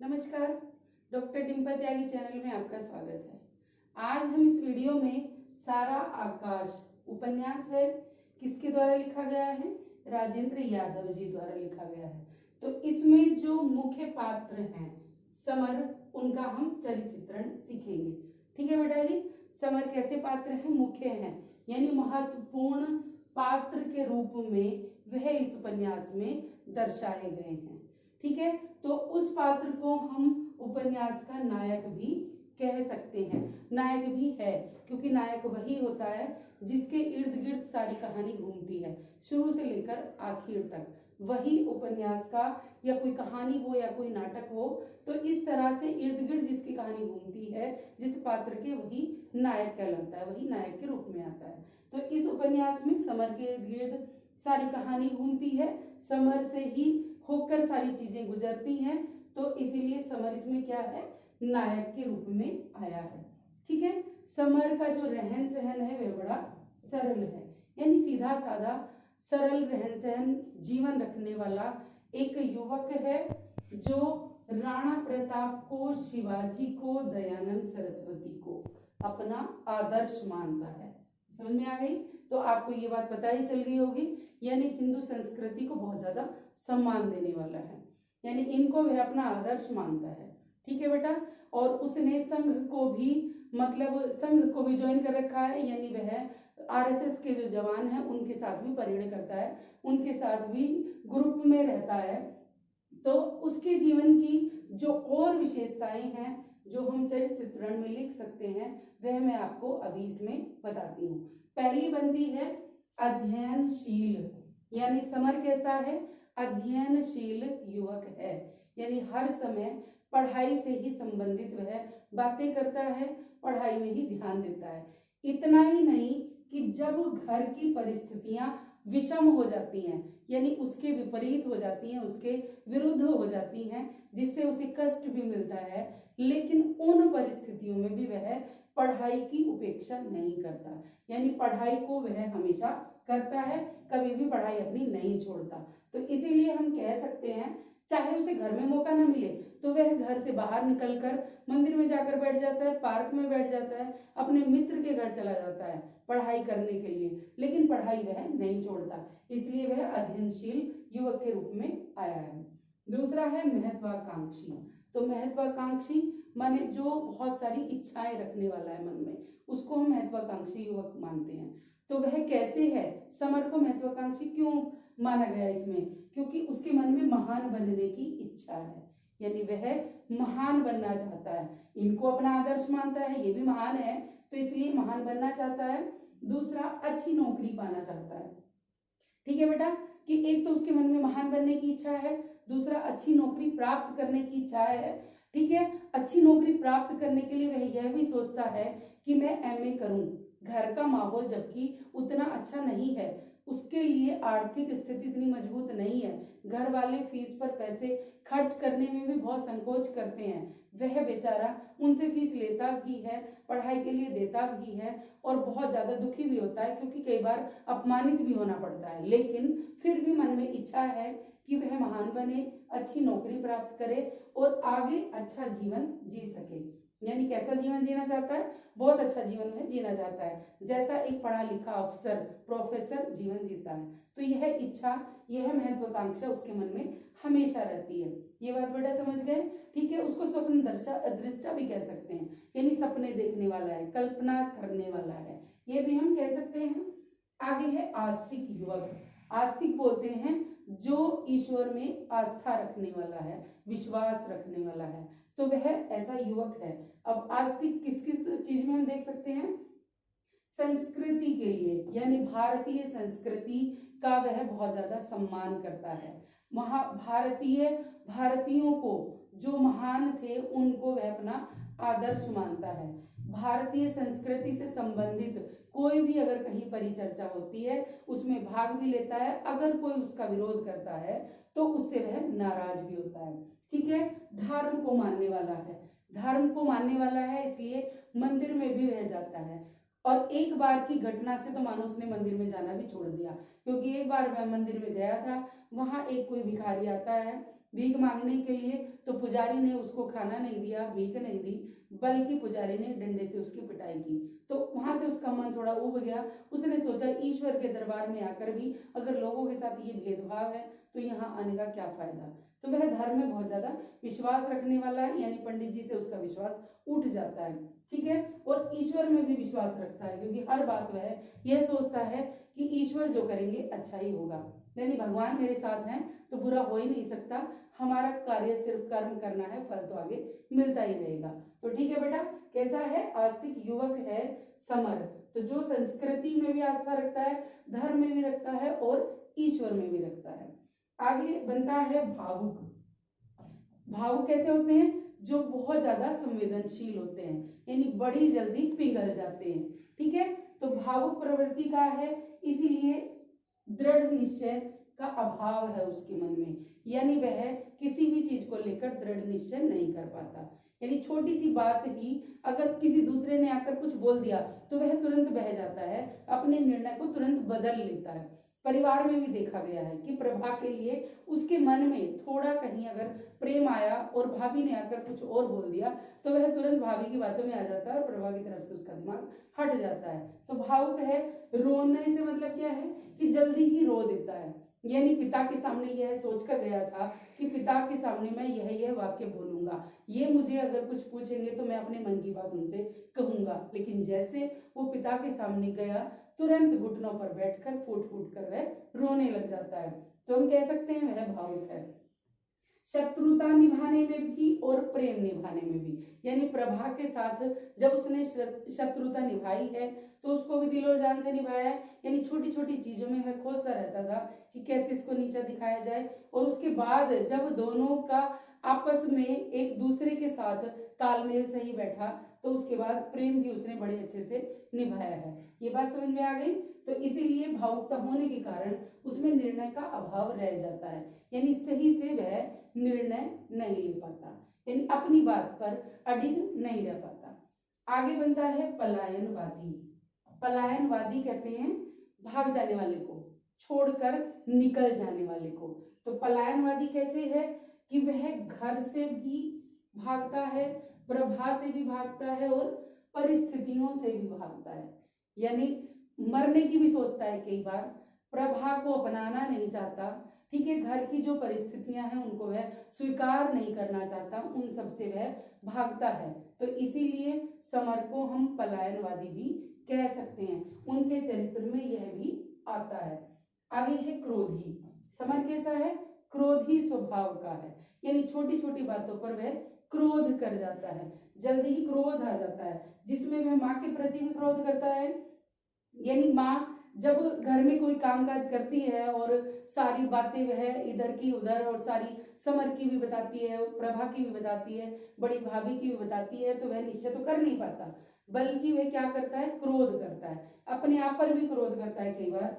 नमस्कार, डॉक्टर डिम्पल त्यागी चैनल में आपका स्वागत है। आज हम इस वीडियो में सारा आकाश उपन्यास है, किसके द्वारा लिखा गया है? राजेंद्र यादव जी द्वारा लिखा गया है। तो इसमें जो मुख्य पात्र हैं समर, उनका हम चरित्र सीखेंगे। ठीक है बेटा जी। समर कैसे पात्र हैं? मुख्य हैं, यानी महत्वपूर्ण पात्र के रूप में वह इस उपन्यास में दर्शाए गए हैं। ठीक है, तो उस पात्र को हम उपन्यास का नायक भी कह सकते हैं। नायक भी है क्योंकि नायक वही होता है जिसके इर्द गिर्द सारी कहानी घूमती है, शुरू से लेकर आखिर तक। वही उपन्यास का या कोई कहानी हो या कोई नाटक हो, तो इस तरह से इर्द गिर्द जिसकी कहानी घूमती है, जिस पात्र के, वही नायक कहलाता है, वही नायक के रूप में आता है। तो इस उपन्यास में समर के इर्द गिर्द सारी कहानी घूमती है, समर से ही होकर सारी चीजें गुजरती हैं, तो इसीलिए समर इसमें क्या है? नायक के रूप में आया है। ठीक है, समर का जो रहन सहन है वह बड़ा सरल है, यानी सीधा साधा सरल रहन सहन जीवन रखने वाला एक युवक है जो राणा प्रताप को, शिवाजी को, दयानंद सरस्वती को अपना आदर्श मानता है। समझ में आ गई? तो आपको ये बात पता ही चल गई होगी, यानी हिंदू संस्कृति को बहुत ज्यादा सम्मान देने वाला है, यानी इनको वह अपना आदर्श मानता है। ठीक है बेटा। और उसने संघ को भी, मतलब संघ को भी ज्वाइन कर रखा है, यानी वह आरएसएस के जो जवान हैं उनके साथ भी परेड करता है, उनके साथ भी ग्रुप में रहता है। तो उसके जीवन की जो और विशेषताएं हैं जो हम चरित्र चित्रण में लिख सकते हैं, वह मैं आपको अभी इसमें बताती हूँ। पहली बनती है अध्ययनशील, यानी समर कैसा है? अध्ययनशील युवक है, यानी हर समय पढ़ाई से ही संबंधित वह बातें करता है, पढ़ाई में ही ध्यान देता है। इतना ही नहीं कि जब घर की परिस्थितियां विषम हो जाती हैं, यानी उसके विपरीत हो जाती हैं, उसके विरुद्ध हो जाती हैं, जिससे उसे कष्ट भी मिलता है, लेकिन उन परिस्थितियों में भी वह पढ़ाई की उपेक्षा नहीं करता, यानी पढ़ाई को वह हमेशा करता है, कभी भी पढ़ाई अपनी नहीं छोड़ता। तो इसीलिए हम कह सकते हैं, चाहे उसे घर में मौका ना मिले तो वह घर से बाहर निकलकर मंदिर में जाकर बैठ जाता है, पार्क में बैठ जाता है, अपने मित्र के घर चला जाता है पढ़ाई करने के लिए, लेकिन पढ़ाई वह नहीं छोड़ता, इसलिए वह अध्ययनशील युवक के रूप में आया है। दूसरा है महत्वाकांक्षी। तो महत्वाकांक्षी माने जो बहुत सारी इच्छाएं रखने वाला है मन में, उसको हम महत्वाकांक्षी युवक मानते हैं। तो वह कैसे है? समर को महत्वाकांक्षी क्यों माना गया इसमें? क्योंकि उसके मन में महान बनने की इच्छा है, यानी वह महान बनना चाहता है, इनको अपना आदर्श मानता है, ये भी महान है तो इसलिए महान बनना चाहता है। दूसरा, अच्छी नौकरी पाना चाहता है। ठीक है बेटा, कि एक तो उसके मन में महान बनने की इच्छा है, दूसरा अच्छी नौकरी प्राप्त करने की इच्छा है। ठीक है, अच्छी नौकरी प्राप्त करने के लिए वह यह भी सोचता है कि मैं एमए करूं। घर का माहौल जबकि उतना अच्छा नहीं है, उसके लिए आर्थिक स्थिति इतनी मजबूत नहीं है, घर वाले फीस पर पैसे खर्च करने में भी बहुत संकोच करते हैं, वह बेचारा उनसे फीस लेता भी है, पढ़ाई के लिए देता भी है, और बहुत ज्यादा दुखी भी होता है क्योंकि कई बार अपमानित भी होना पड़ता है, लेकिन फिर भी मन में इच्छा है कि वह महान बने, अच्छी नौकरी प्राप्त करे और आगे अच्छा जीवन जी सके। यानी कैसा जीवन जीना चाहता है? बहुत अच्छा जीवन में जीना चाहता है, जैसा एक पढ़ा लिखा अफसर, प्रोफेसर जीवन जीता है। तो यह इच्छा, यह महत्वाकांक्षा उसके मन में हमेशा रहती है। ये बात बेटा समझ गए? ठीक है, उसको स्वप्न दृष्टा भी कह सकते हैं, यानी सपने देखने वाला है, कल्पना करने वाला है, ये भी हम कह सकते हैं। आगे है आस्तिक युवक। आस्तिक बोलते हैं जो ईश्वर में आस्था रखने वाला है, विश्वास रखने वाला है, तो वह ऐसा युवक है। अब आस्तिक किस किस चीज में हम देख सकते हैं? संस्कृति के लिए, यानी भारतीय संस्कृति का वह बहुत ज्यादा सम्मान करता है। भारतीयों को जो महान थे उनको वह अपना आदर्श मानता है। भारतीय संस्कृति से संबंधित कोई भी अगर कहीं परिचर्चा होती है उसमें भाग भी लेता है, अगर कोई उसका विरोध करता है तो उससे वह नाराज भी होता है। ठीक है, धर्म को मानने वाला है, धर्म को मानने वाला है, इसलिए मंदिर में भी वह जाता है। और एक बार की घटना से तो मानो उसने मंदिर में जाना भी छोड़ दिया, क्योंकि एक बार वह मंदिर में गया था, वहां एक कोई भिखारी आता है भीख मांगने के लिए, तो पुजारी ने उसको खाना नहीं दिया, भीख नहीं दी, बल्कि पुजारी ने डंडे से उसकी पिटाई की। तो वहां से उसका मन थोड़ा उब गया। उसने सोचा ईश्वर के दरबार में आकर भी अगर लोगों के साथ ये भेदभाव है तो यहाँ आने का क्या फायदा। तो वह धर्म में बहुत ज्यादा विश्वास रखने वाला है, यानी पंडित जी से उसका विश्वास उठ जाता है, ठीक है। और ईश्वर में भी विश्वास रखता है, क्योंकि हर बात वह यह सोचता है कि ईश्वर जो करेंगे अच्छा ही होगा, यानी भगवान मेरे साथ हैं तो बुरा हो ही नहीं सकता, हमारा कार्य सिर्फ कर्म करना है, फल तो आगे मिलता ही रहेगा। तो ठीक है बेटा, कैसा है, आस्तिक युवक है समर, तो जो संस्कृति में भी आस्था रखता है, धर्म में भी रखता है और ईश्वर में भी रखता है। आगे बनता है भावुक। भावुक कैसे होते हैं, जो बहुत ज्यादा संवेदनशील होते हैं, यानी बड़ी जल्दी पिघल जाते हैं, ठीक है। तो भावुक प्रवृत्ति का है, इसीलिए दृढ़ निश्चय का अभाव है उसके मन में, यानी वह किसी भी चीज को लेकर दृढ़ निश्चय नहीं कर पाता। यानी छोटी सी बात ही अगर किसी दूसरे ने आकर कुछ बोल दिया तो वह तुरंत बह जाता है, अपने निर्णय को तुरंत बदल लेता है। परिवार में भी देखा गया है कि प्रभा के लिए उसके मन में थोड़ा कहीं अगर प्रेम आया और भाभी ने आकर कुछ और बोल दिया तो वह तुरंत भाभी की बातों में आ जाता है और प्रभा की तरफ से उसका दिमाग हट जाता है। तो भावुक है। रोने से मतलब क्या है कि जल्दी ही रो देता है, यानी पिता के सामने यह सोचकर गया था कि पिता के सामने मैं यह वाक्य बोलूंगा, ये मुझे अगर कुछ पूछेंगे तो मैं अपने मन की बात उनसे कहूंगा, लेकिन जैसे वो पिता के सामने गया तुरंत घुटनों पर बैठकर फूट फूट कर वह रोने लग जाता है। तो हम कह सकते हैं वह भावुक है। शत्रुता निभाने में भी और प्रेम निभाने में भी, यानी प्रभा के साथ जब उसने शत्रुता निभाई है तो उसको भी दिल और जान से निभाया है, यानी छोटी छोटी चीजों में वह खोजता रहता था कि कैसे इसको नीचा दिखाया जाए। और उसके बाद जब दोनों का आपस में एक दूसरे के साथ तालमेल सही बैठा तो उसके बाद प्रेम भी उसने बड़े अच्छे से निभाया है। ये बात समझ में आ गई। तो इसीलिए भावुकता होने के कारण उसमें निर्णय का अभाव रह जाता है, यानी सही से वह निर्णय नहीं ले पाता, यानी अपनी बात पर अडिग नहीं रह पाता। आगे बनता है पलायनवादी। पलायनवादी कहते हैं भाग जाने वाले को, छोड़कर निकल जाने वाले को। तो पलायनवादी कैसे है कि वह घर से भी भागता है, प्रभा से भी भागता है और परिस्थितियों से भी भागता है, यानी मरने की भी सोचता है कई बार, प्रभा को अपनाना नहीं चाहता, ठीक है। घर की जो परिस्थितियां हैं उनको वह स्वीकार नहीं करना चाहता, उन सब से वह भागता है। तो इसीलिए समर को हम पलायनवादी भी कह सकते हैं, उनके चरित्र में यह भी आता है। आगे है क्रोधी। समर कैसा है, क्रोधी स्वभाव का है, यानी छोटी छोटी बातों पर वह क्रोध कर जाता है, जल्दी ही क्रोध आ जाता है, जिसमें वह माँ के प्रति भी क्रोध करता है, यानी माँ जब घर में कोई कामकाज करती है और सारी बातें वह इधर की उधर और सारी समर की भी बताती है और प्रभा की भी बताती है, बड़ी भाभी की भी बताती है, तो वह निश्चय तो कर नहीं पाता, बल्कि वह क्या करता है, क्रोध करता है, अपने आप पर भी क्रोध करता है, कई बार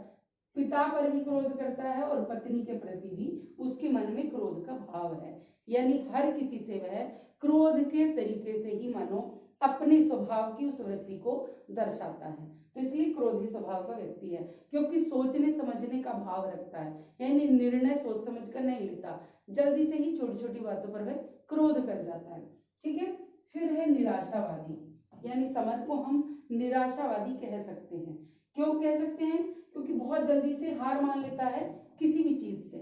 पिता पर भी क्रोध करता है और पत्नी के प्रति भी उसके मन में क्रोध का भाव है, यानी हर किसी से वह क्रोध के तरीके से ही मानो अपने स्वभाव की उस वृत्ति को दर्शाता है। तो इसलिए क्रोधी स्वभाव का व्यक्ति है, क्योंकि सोचने समझने का भाव रखता है, यानी निर्णय सोच समझ कर नहीं लेता, जल्दी से ही छोटी छोटी बातों पर वह क्रोध कर जाता है, ठीक है। फिर है निराशावादी, यानी समर को हम निराशावादी कह सकते हैं। क्यों कह सकते हैं, क्योंकि बहुत जल्दी से हार मान लेता है किसी भी चीज से,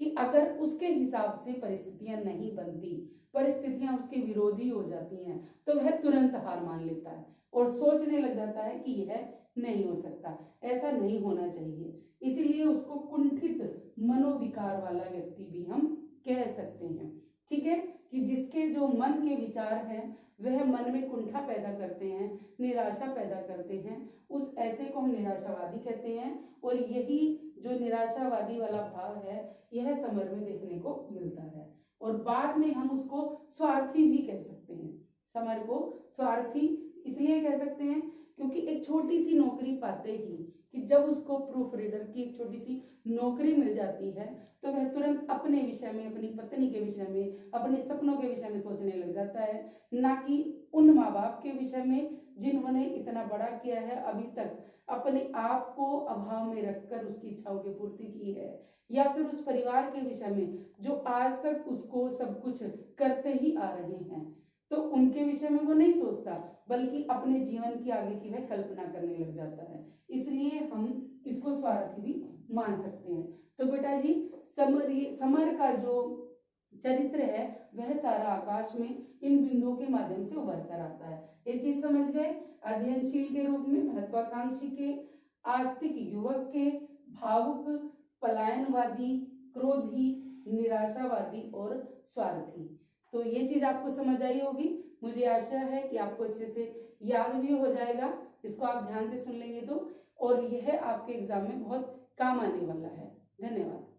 कि अगर उसके हिसाब से परिस्थितियां नहीं बनती, परिस्थितियां उसके विरोधी हो जाती हैं, तो वह तुरंत हार मान लेता है और सोचने लग जाता है कि यह नहीं हो सकता, ऐसा नहीं होना चाहिए। इसीलिए उसको कुंठित मनोविकार वाला व्यक्ति भी हम कह सकते हैं, ठीक है, कि जिसके जो मन के विचार हैं वह मन में कुंठा पैदा करते हैं, निराशा पैदा करते हैं, उस ऐसे को हम निराशावादी कहते हैं। और यही जो निराशावादी वाला भाव है यह समर में देखने को मिलता है, और बाद में हम उसको स्वार्थी भी कह सकते हैं। समर को स्वार्थी इसलिए कह सकते हैं क्योंकि एक छोटी सी नौकरी पाते ही कि जब उसको प्रूफ रीडर की एक छोटी सी नौकरी मिल जाती है तो वह तुरंत अपने विषय में, अपनी पत्नी के विषय में, अपने सपनों के विषय में सोचने लग जाता है, ना कि उन माँ बाप के विषय में जिन्होंने इतना बड़ा किया है, अभी तक अपने आप को अभाव में रखकर उसकी इच्छाओं की पूर्ति की है, या फिर उस परिवार के विषय में जो आज तक उसको सब कुछ करते ही आ रहे हैं, तो उनके विषय में वो नहीं सोचता, बल्कि अपने जीवन की आगे की वह कल्पना करने लग जाता है। इसलिए हम इसको स्वार्थी भी मान सकते हैं। तो बेटा जी, समर का जो चरित्र है वह सारा आकाश में इन बिंदुओं के माध्यम से उभर कर आता है। ये चीज समझ गए? अध्ययनशील के रूप में, महत्वाकांक्षी के, आस्तिक युवक के, भावुक, पलायनवादी, क्रोधी, निराशावादी और स्वार्थी। तो ये चीज आपको समझ आई होगी। मुझे आशा है कि आपको अच्छे से याद भी हो जाएगा, इसको आप ध्यान से सुन लेंगे तो, और यह आपके एग्जाम में बहुत काम आने वाला है। धन्यवाद।